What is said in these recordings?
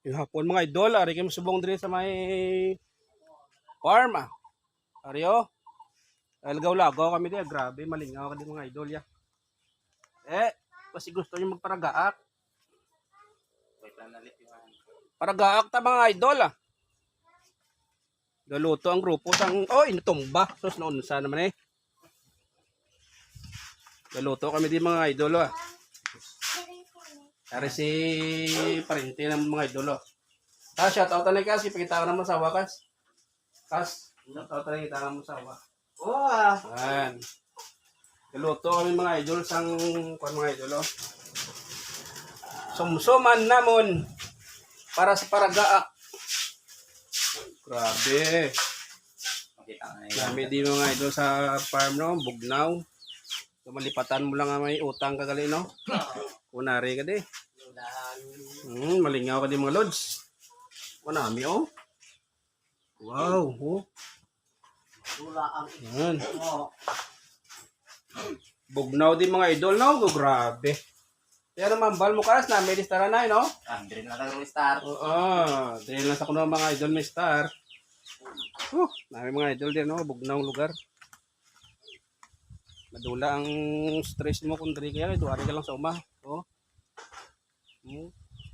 Yung hapon mga idol, ari kayo subong din sa may farm ah. Ari o. Lagaw-lagaw kami din. Grabe, malingaw ka din mga idol ya. Kasi gusto nyo magparagaak. Paragaak ta mga idol ah. Galuto ang grupo sang, inutumba. Sus, naunsa naman eh. Galuto kami din mga idol ah. Ari si parente ng mga idol ah. Shoutout na kasi pakita ka naman sa wakas. Shoutout na kita naman sa wakas. Ayan. Galuto kami mga idol sang mga idol oh. Sumsuman namon para sa paragaak. Grabe. Dami din mga idol sa farm no, bugnaw. Malipatan mo lang nga may utang kagali no. Kunari ka di. Malingaw ka di mga lods. Manami oh. Wow. Yan. Bugnaw din mga idol no. Grabe. Pero mambal mo karas na may star na no? Drill na lang yung star. Drill na sa kuno mga idol may star. Nami mga idol din no, bugnaw lugar. Madula ang stress mo kung diri kaya duari ka lang sa uma.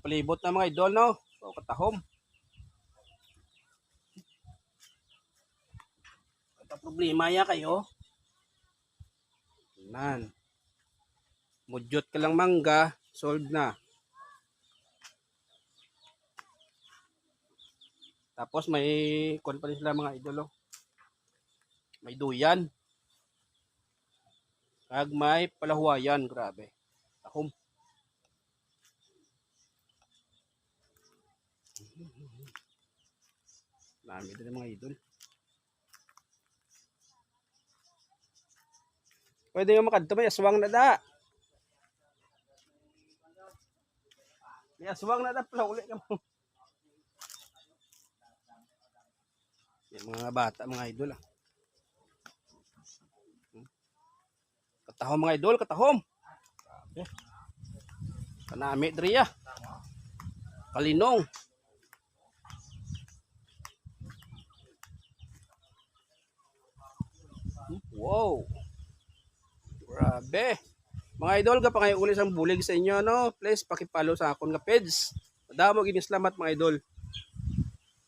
Palibot na mga idol no. Katahom. Ito problema ya kayo. Nan. Mudyot ka lang mangga, solve na. Tapos may kon pa rin sila mga idolo. May duyan. Kag may palahuayan, grabe. Tahom. Dami din mga idol. Pwede nga makadto may aswang na da. May aswang na da pala uli ka mo. Yan mga bata, mga idol ah. Katahom mga idol, katahom. Kanami diri ah. Kalinong. Wow. Grabe. Mga idol, kapag kayo ulit ang bulig sa inyo, no? Please, pakipalo sa akong nga page. Madamo, salamat mga idol.